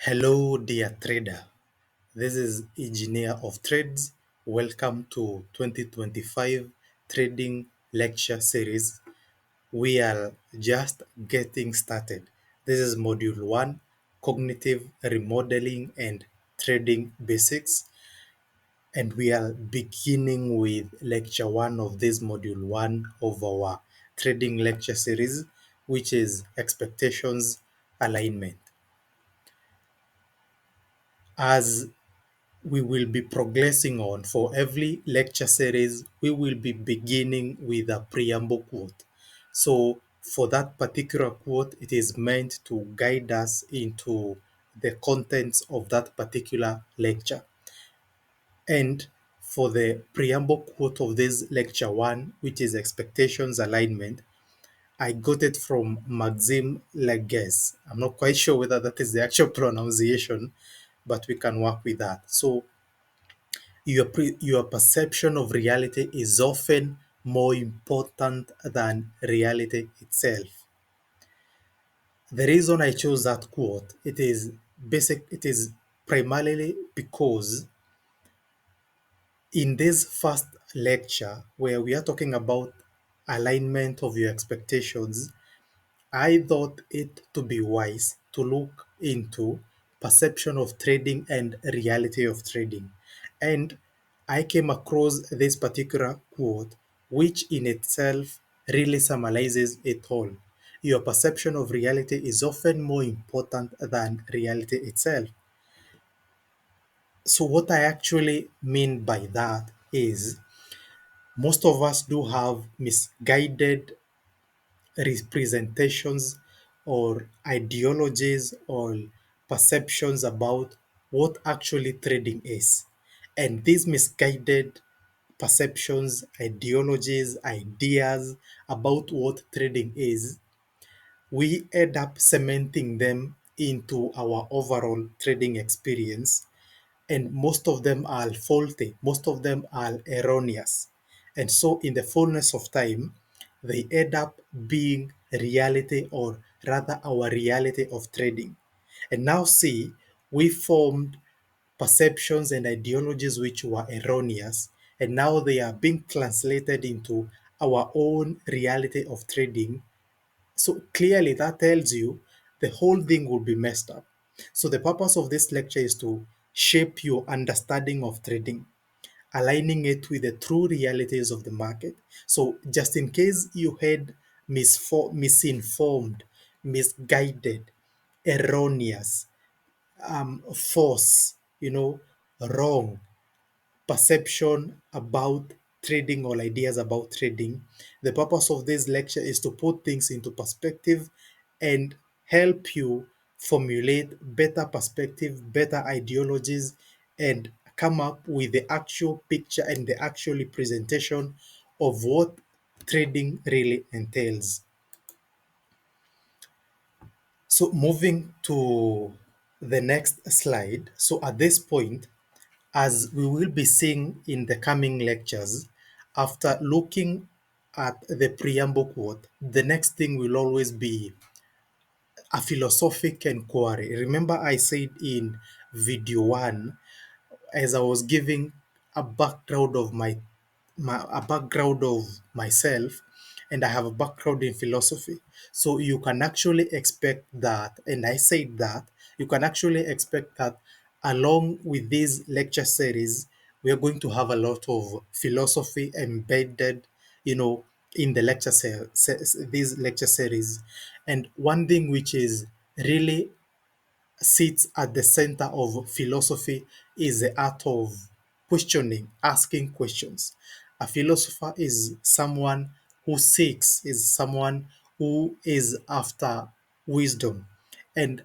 Hello, dear trader. This is Engineer of Trades. Welcome to 2025 Trading Lecture Series. We are just getting started. This is Module 1 Cognitive Remodeling and Trading Basics. And we are beginning with Lecture 1 of this Module 1 of our Trading Lecture Series, which is Expectations Alignment. As we will be progressing on. For every lecture series, we will be beginning with a preamble quote. So for that particular quote, it is meant to guide us into the contents of that particular lecture. And for the preamble quote of this lecture one, which is expectations alignment, I got it from Maxime Leguez. I'm not quite sure whether that is the actual pronunciation, but we can work with that. So your perception of reality is often more important than reality itself. The reason I chose that quote, it is primarily because in this first lecture where we are talking about alignment of your expectations, I thought it to be wise to look into perception of trading and reality of trading. And I came across this particular quote, which in itself really summarizes it all. Your perception of reality is often more important than reality itself. So, what I actually mean by that is most of us do have misguided representations or ideologies or perceptions about what actually trading is. And these misguided perceptions, ideologies, ideas about what trading is, we end up cementing them into our overall trading experience, and most of them are faulty, most of them are erroneous. And so, in the fullness of time, they end up being reality, or rather, our reality of trading. And now, see, we formed perceptions and ideologies which were erroneous, and now they are being translated into our own reality of trading. So clearly that tells you the whole thing will be messed up. So the purpose of this lecture is to shape your understanding of trading, aligning it with the true realities of the market. So just in case you had misinformed, misguided, erroneous, false, wrong perception about trading or ideas about trading. The purpose of this lecture is to put things into perspective and help you formulate better perspective, better ideologies, and come up with the actual picture and the actual presentation of what trading really entails. So moving to the next slide. So at this point, as we will be seeing in the coming lectures, after looking at the preamble quote, the next thing will always be a philosophic inquiry. Remember, I said in video one, as I was giving a background of a background of myself, and I have a background in philosophy. So you can actually expect that, and I said that you can actually expect that along with this lecture series, we are going to have a lot of philosophy embedded, in the these lecture series. And one thing which is really sits at the center of philosophy is the art of questioning, asking questions. A philosopher is someone who seeks, is someone who is after wisdom. And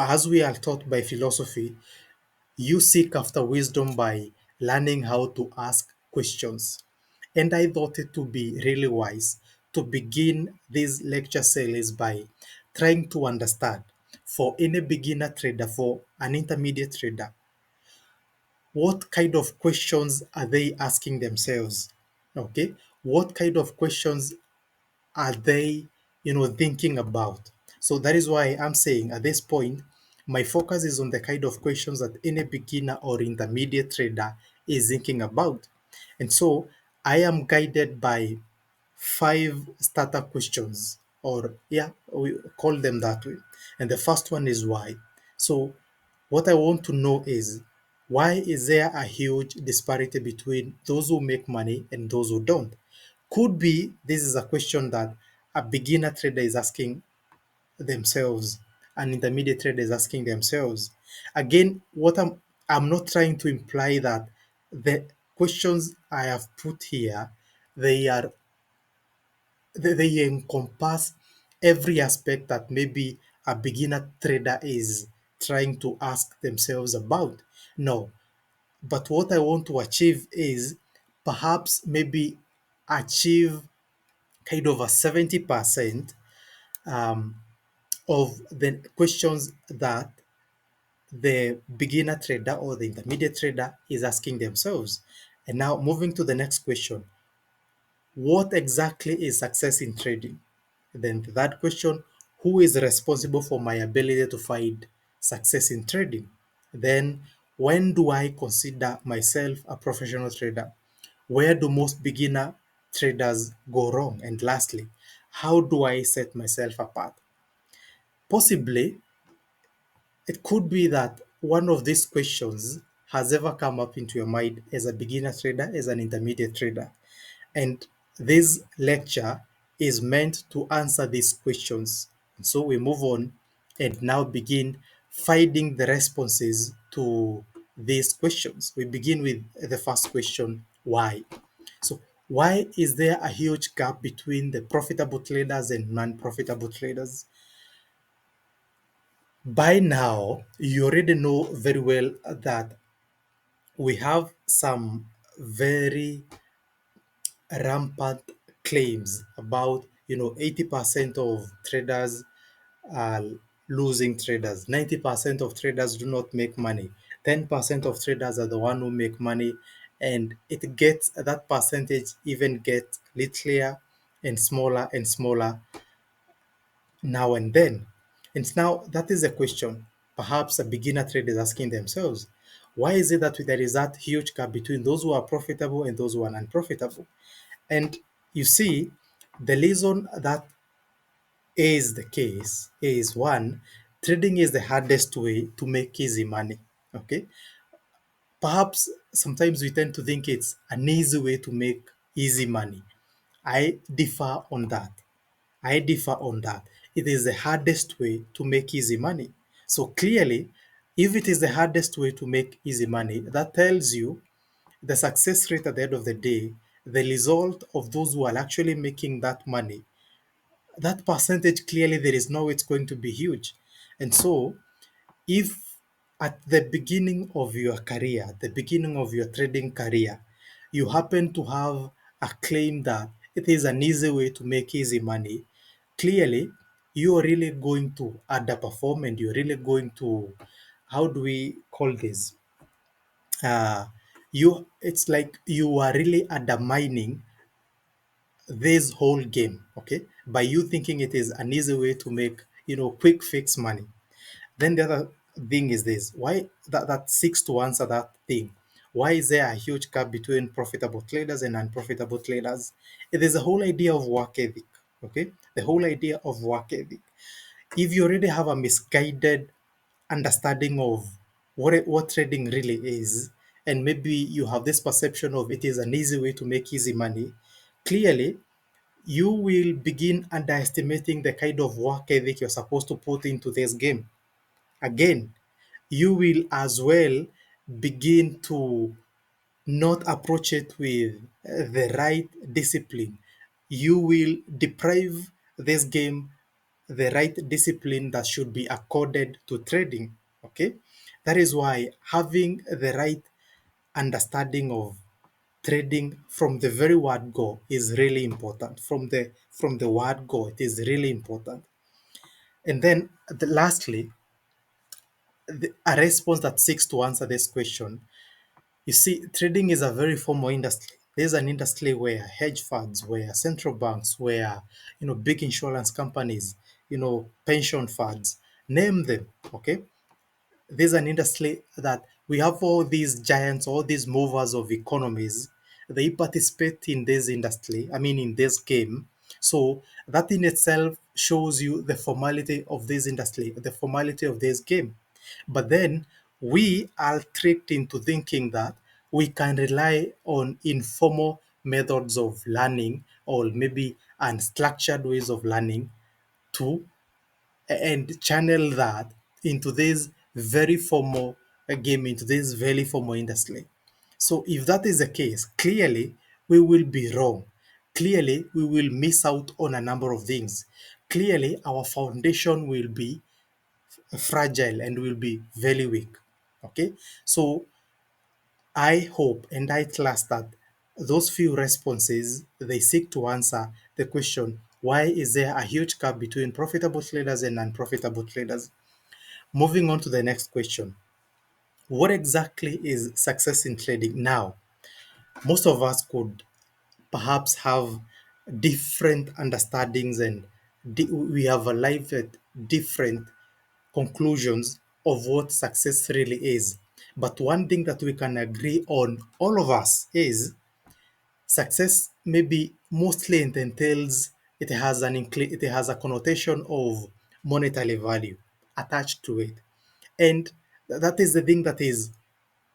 as we are taught by philosophy, you seek after wisdom by learning how to ask questions. And I thought it to be really wise to begin this lecture series by trying to understand, for any beginner trader, for an intermediate trader, what kind of questions are they asking themselves? Okay, what kind of questions are they, thinking about? So that is why I'm saying at this point, My focus is on the kind of questions that any beginner or intermediate trader is thinking about. And so I am guided by five starter questions, or yeah, we call them that way. And the first one is why. So what I want to know is, why is there a huge disparity between those who make money and those who don't? Could be this is a question that a beginner trader is asking themselves, an intermediate trader is asking themselves. Again, I'm not trying to imply that the questions I have put here, they are they encompass every aspect that maybe a beginner trader is trying to ask themselves about. No, but what I want to achieve is perhaps maybe achieve kind of a 70% um, of the questions that the beginner trader or the intermediate trader is asking themselves. And now moving to the next question, what exactly is success in trading? Then the third question, who is responsible for my ability to find success in trading? Then when do I consider myself a professional trader? Where do most beginner traders go wrong? And lastly, how do I set myself apart? Possibly, it could be that one of these questions has ever come up into your mind as a beginner trader, as an intermediate trader. And this lecture is meant to answer these questions. And so we move on and now begin finding the responses to these questions. We begin with the first question, why? So, why is there a huge gap between the profitable traders and non-profitable traders? By now, you already know very well that we have some very rampant claims about 80% of traders are losing traders, 90% of traders do not make money, 10% of traders are the one who make money, and it gets that percentage even get littler and smaller now and then. And now that is a question perhaps a beginner trader is asking themselves. Why is it that there is that huge gap between those who are profitable and those who are unprofitable? And you see, the reason that is the case is one, trading is the hardest way to make easy money. Okay. Perhaps sometimes we tend to think it's an easy way to make easy money. I differ on that. I differ on that. It is the hardest way to make easy money. So clearly, if it is the hardest way to make easy money, that tells you the success rate at the end of the day, the result of those who are actually making that money, that percentage clearly there is no way it's going to be huge. And so, if at the beginning of your career, the beginning of your trading career, you happen to have a claim that it is an easy way to make easy money, clearly you are really going to underperform and you're really going to, how do we call this? It's like you are really undermining this whole game, okay, by you thinking it is an easy way to make quick fix money. Then the other thing is this, why that seeks to answer that thing, why is there a huge gap between profitable traders and unprofitable traders? It is the whole idea of work ethic. Okay, the whole idea of work ethic. If you already have a misguided understanding of what trading really is, and maybe you have this perception of it is an easy way to make easy money, clearly you will begin underestimating the kind of work ethic you're supposed to put into this game. Again, you will as well begin to not approach it with the right discipline. You will deprive this game the right discipline that should be accorded to trading. Okay, that is why having the right understanding of trading from the very word go is really important. From the word go, it is really important. And then lastly, a response that seeks to answer this question. You see, trading is a very formal industry. There's an industry where hedge funds, where central banks, where big insurance companies, pension funds, name them. Okay, there's an industry that we have all these giants, all these movers of economies. They participate in this industry, I mean, in this game. So that in itself shows you the formality of this industry, the formality of this game. But then we are tricked into thinking that we can rely on informal methods of learning or maybe unstructured ways of learning to and channel that into this very formal game, into this very formal industry. So if that is the case, clearly we will be wrong. Clearly we will miss out on a number of things. Clearly our foundation will be fragile and will be very weak. Okay, so I hope and I trust that those few responses they seek to answer the question, why is there a huge gap between profitable traders and unprofitable traders? Moving on to the next question. What exactly is success in trading? Now, most of us could perhaps have different understandings and we have arrived at different conclusions of what success really is. But one thing that we can agree on, all of us, is success maybe mostly entails it has a connotation of monetary value attached to it, and that is the thing that is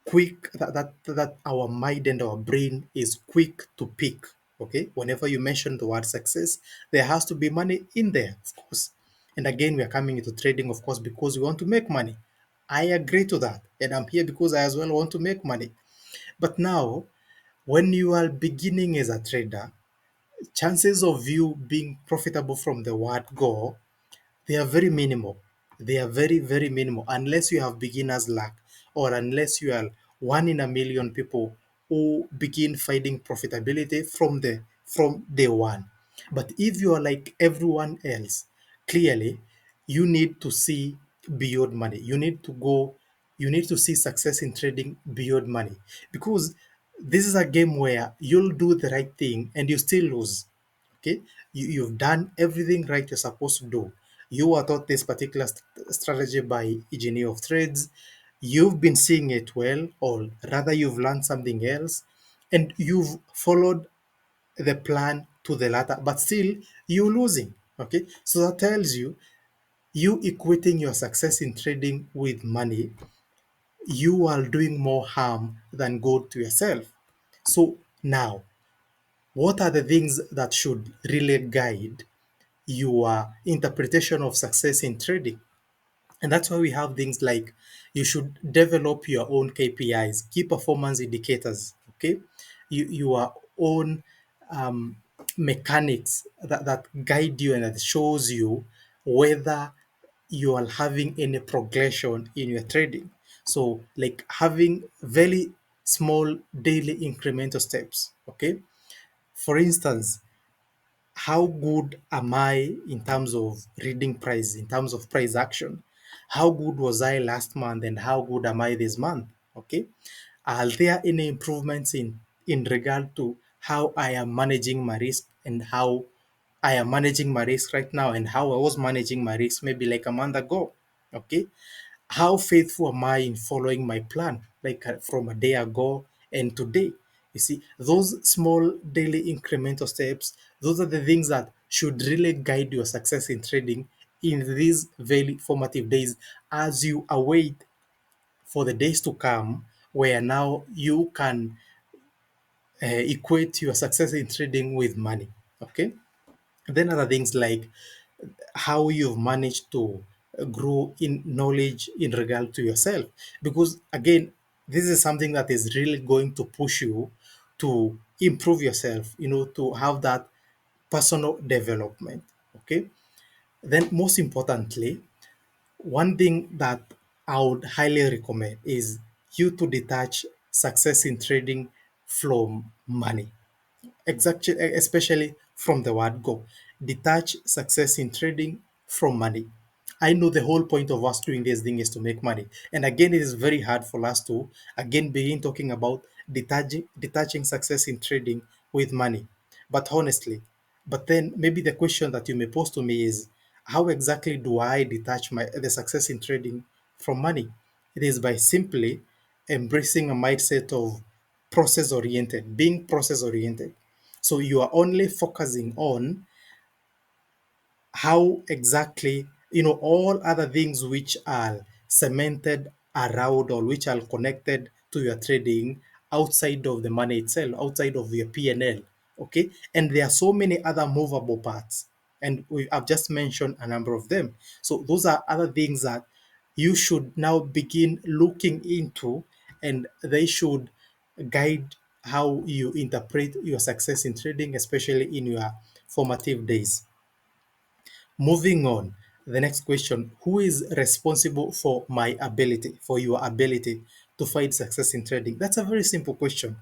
quick that our mind and our brain is quick to pick. Okay, whenever you mention the word success, there has to be money in there, of course. And again, we are coming into trading, of course, because we want to make money. I agree to that, and I'm here because I as well want to make money. But now, when you are beginning as a trader, chances of you being profitable from the word go, they are very minimal. They are very, very minimal unless you have beginner's luck or unless you are one in a million people who begin finding profitability from day one. But if you are like everyone else, clearly you need to see beyond money. You need to see success in trading beyond money because this is a game where you'll do the right thing and you still lose. Okay, you've done everything right you're supposed to do. You were taught this particular strategy by engineer of trades. You've been seeing it well, or rather you've learned something else, and you've followed the plan to the latter, but still you're losing. Okay, so that tells you, you equating your success in trading with money, you are doing more harm than good to yourself. So now, what are the things that should really guide your interpretation of success in trading? And that's why we have things like, you should develop your own KPIs, key performance indicators, okay? Your own um, mechanics that guide you and that shows you whether you are having any progression in your trading. So, like having very small daily incremental steps, okay? For instance, how good am I in terms of reading price, in terms of price action? How good was I last month and how good am I this month? Okay. Are there any improvements in regard to how I am managing my risk and how I am managing my risk right now and how I was managing my risk maybe like a month ago? Okay. How faithful am I in following my plan, like from a day ago and today? You see, those small daily incremental steps, those are the things that should really guide your success in trading in these very formative days as you await for the days to come where now you can equate your success in trading with money. Okay. Then other things like how you've managed to grow in knowledge in regard to yourself, because again, this is something that is really going to push you to improve yourself, to have that personal development. Okay, then most importantly, one thing that I would highly recommend is you to detach success in trading from money. Exactly, especially from the word go. Detach success in trading from money. I know the whole point of us doing this thing is to make money. And again, it is very hard for us to again begin talking about detaching success in trading with money. But honestly, but then maybe the question that you may pose to me is, how exactly do I detach the success in trading from money? It is by simply embracing a mindset of process oriented, being process oriented. So you are only focusing on how exactly, all other things which are cemented around or which are connected to your trading outside of the money itself, outside of your P&L. Okay. And there are so many other movable parts. And I've just mentioned a number of them. So those are other things that you should now begin looking into, and they should guide how you interpret your success in trading, especially in your formative days. Moving on, the next question: who is responsible for my ability, for your ability to find success in trading? That's a very simple question.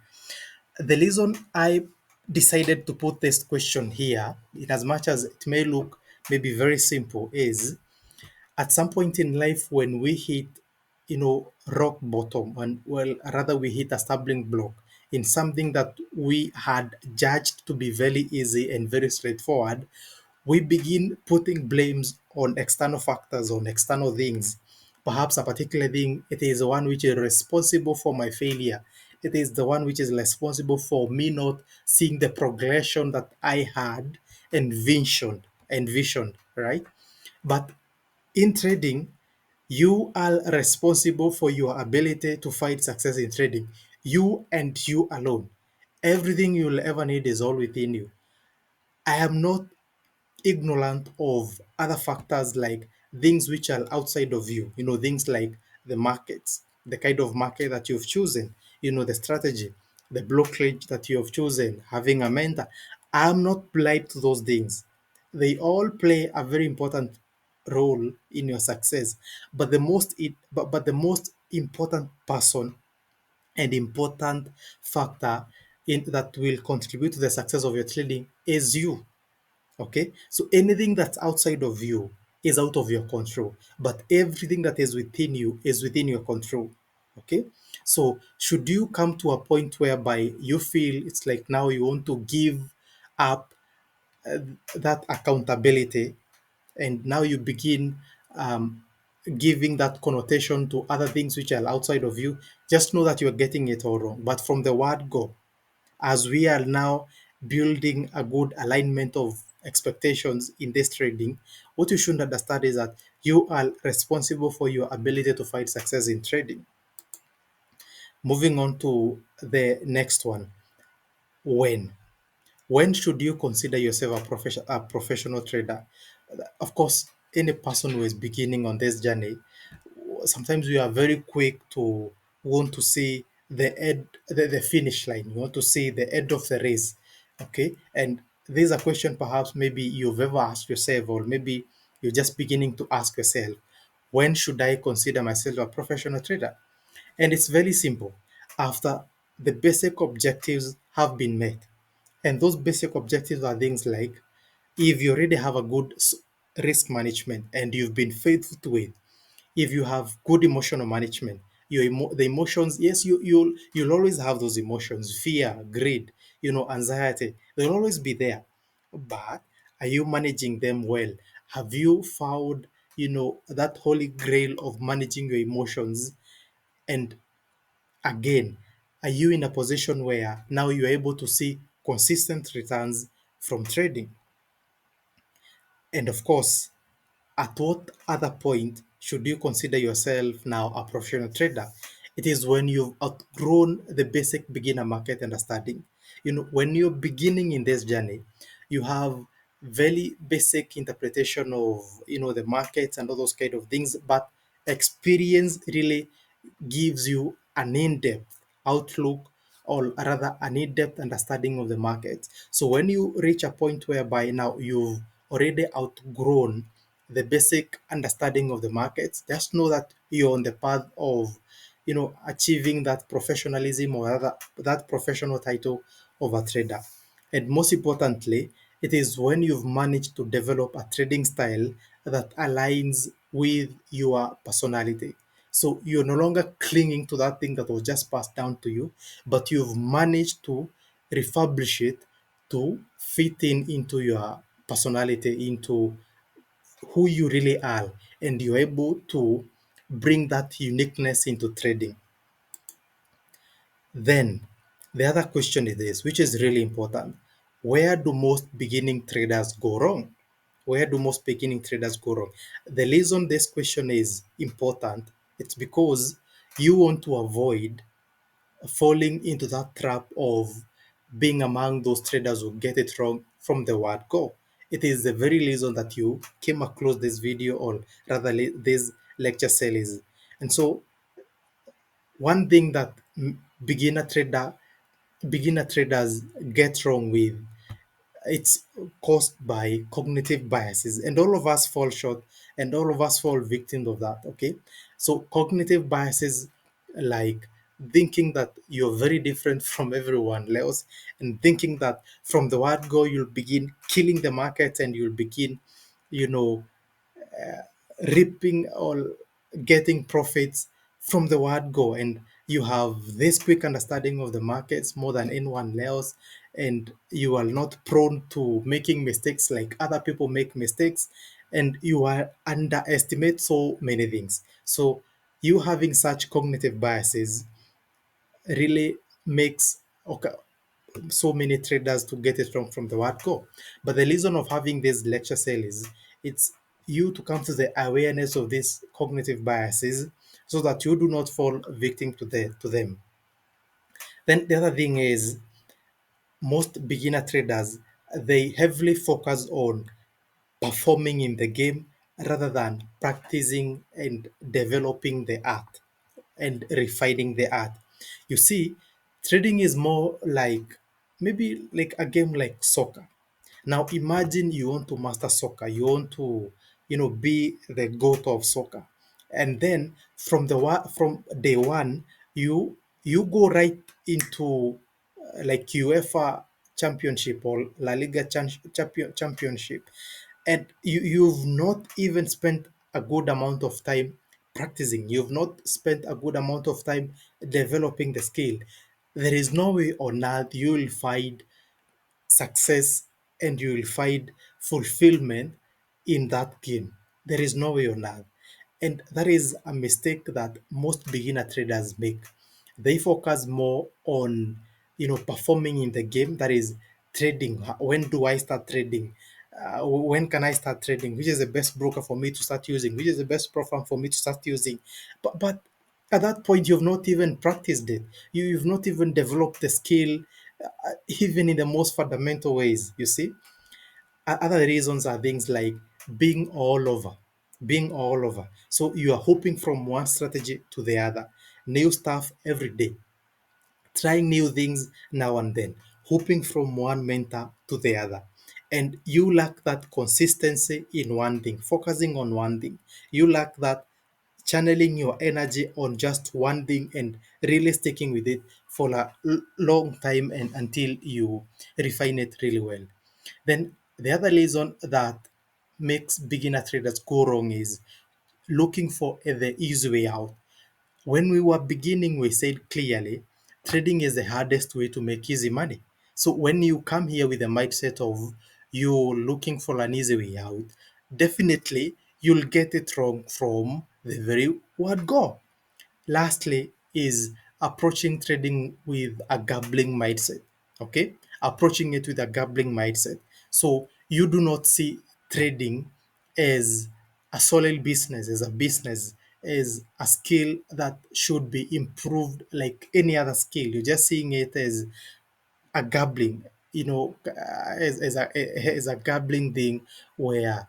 The reason I decided to put this question here, in as much as it may look maybe very simple, is at some point in life when we hit, rock bottom, and well, rather we hit a stumbling block in something that we had judged to be very easy and very straightforward, we begin putting blames on external factors, on external things. Perhaps a particular thing, it is the one which is responsible for my failure. It is the one which is responsible for me not seeing the progression that I had envisioned, right? But in trading, you are responsible for your ability to find success in trading. You and you alone. Everything you'll ever need is all within you. I am not ignorant of other factors like things which are outside of you, things like the markets, the kind of market that you've chosen, the strategy, the brokerage that you have chosen, having a mentor. I'm not blind to those things. They all play a very important role in your success. But the most important person and important factor in that will contribute to the success of your trading is you. Okay, so anything that's outside of you is out of your control, but everything that is within you is within your control. Okay, so should you come to a point whereby you feel it's like now you want to give up that accountability, and now you begin um, giving that connotation to other things which are outside of you, just know that you're getting it all wrong. But from the word go, as we are now building a good alignment of expectations in this trading, what you should understand is that you are responsible for your ability to find success in trading. Moving on to the next one: when? When should you consider yourself a professional trader? Of course, any person who is beginning on this journey, sometimes we are very quick to want to see the finish line. You want to see the end of the race. Okay. And there's a question perhaps maybe you've ever asked yourself, or maybe you're just beginning to ask yourself: when should I consider myself a professional trader? And it's very simple. After the basic objectives have been met. And those basic objectives are things like, if you already have a good risk management and you've been faithful to it, if you have good emotional management, the emotions, yes, you'll always have those emotions: fear, greed, anxiety. They'll always be there. But are you managing them well? Have you found, that holy grail of managing your emotions? And again, are you in a position where now you're able to see consistent returns from trading? And of course, at what other point should you consider yourself now a professional trader? It is when you've outgrown the basic beginner market understanding. When you're beginning in this journey, you have very basic interpretation of, the markets and all those kind of things, but experience really gives you an in-depth outlook, or rather an in-depth understanding of the market. So when you reach a point whereby now you've already outgrown the basic understanding of the markets, just know that you're on the path of, achieving that professionalism, or rather that professional title of a trader. And most importantly, it is when you've managed to develop a trading style that aligns with your personality. So you're no longer clinging to that thing that was just passed down to you, but you've managed to refurbish it to fit into your personality, into who you really are, and you're able to bring that uniqueness into trading. Then the other question is this, which is really important. Where do most beginning traders go wrong? Where do most beginning traders go wrong? The reason this question is important, it's because you want to avoid falling into that trap of being among those traders who get it wrong from the word go. It is the very reason that you came across this video, or rather this lecture series. And so one thing that beginner traders get wrong with, it's caused by cognitive biases, and all of us fall short, and all of us fall victim of that. Okay, so cognitive biases, like thinking that you're very different from everyone else, and thinking that from the word go you'll begin killing the market, and you'll begin, you know, reaping or getting profits from the word go, and you have this quick understanding of the markets more than anyone else, and you are not prone to making mistakes like other people make mistakes, and you are underestimate so many things. So you having such cognitive biases really makes, okay, so many traders to get it wrong from the word go. But the reason of having this lecture sale is it's you to come to the awareness of these cognitive biases so that you do not fall victim to them. Then the other thing is most beginner traders, they heavily focus on performing in the game rather than practicing and developing the art and refining the art. You see, trading is more like maybe like a game like soccer. Now imagine you want to master soccer, you want to, be the goat of soccer. And then from day one, you go right into like UEFA championship or La Liga championship, and you've not even spent a good amount of time practicing. You've not spent a good amount of time developing the skill. There is no way on earth you will find success and you will find fulfillment in that game. There is no way on earth. And that is a mistake that most beginner traders make. They focus more on, performing in the game. That is trading. When do I start trading? When can I start trading? Which is the best broker for me to start using? Which is the best program for me to start using? But at that point, you've not even practiced it. You've not even developed the skill, even in the most fundamental ways. You see, other reasons are things like being all over, being all over. So you are hopping from one strategy to the other, new stuff every day, trying new things now and then, hopping from one mentor to the other. And you lack that consistency in one thing, focusing on one thing. You lack that channeling your energy on just one thing and really sticking with it for a long time and until you refine it really well. Then the other reason that makes beginner traders go wrong is looking for the easy way out. When we were beginning, we said clearly trading is the hardest way to make easy money. So when you come here with a mindset of you looking for an easy way out, definitely you'll get it wrong from the very word go. Lastly, is approaching trading with a gambling mindset. Okay, approaching it with a gambling mindset. So you do not see trading as a solid business, as a business, as a skill that should be improved like any other skill. You're just seeing it as a gambling, as a gambling thing where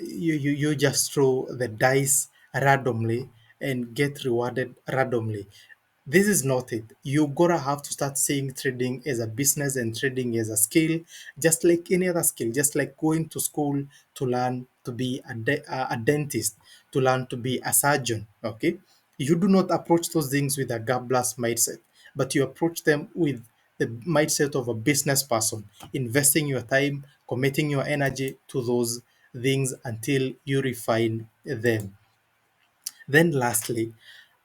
you just throw the dice randomly and get rewarded randomly. This is not it. You gotta have to start seeing trading as a business and trading as a skill, just like any other skill, just like going to school to learn to be a dentist, to learn to be a surgeon. Okay, you do not approach those things with a gambler's mindset, but you approach them with the mindset of a business person, investing your time, committing your energy to those things until you refine them. Then, lastly,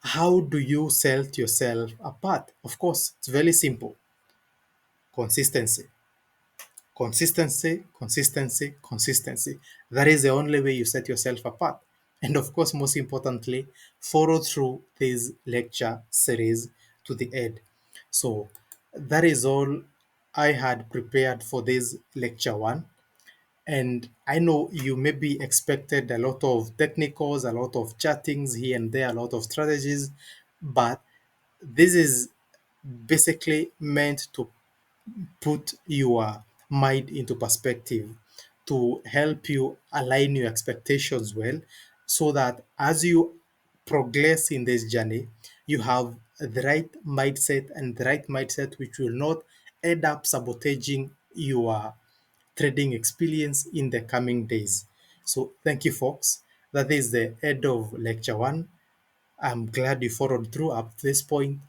how do you set yourself apart? Of course, it's very simple: consistency. Consistency, consistency, consistency. That is the only way you set yourself apart. and of course, most importantly, follow through this lecture series to the end. So that is all I had prepared for this lecture one. And I know you maybe expected a lot of technicals, a lot of chattings here and there, a lot of strategies, but this is basically meant to put your mind into perspective, to help you align your expectations well, so that as you progress in this journey, you have the right mindset, and the right mindset which will not end up sabotaging your trading experience in the coming days. So, thank you, folks. That is the end of lecture one. I'm glad you followed through up to this point.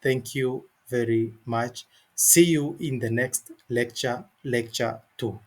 Thank you very much. See you in the next lecture, lecture two.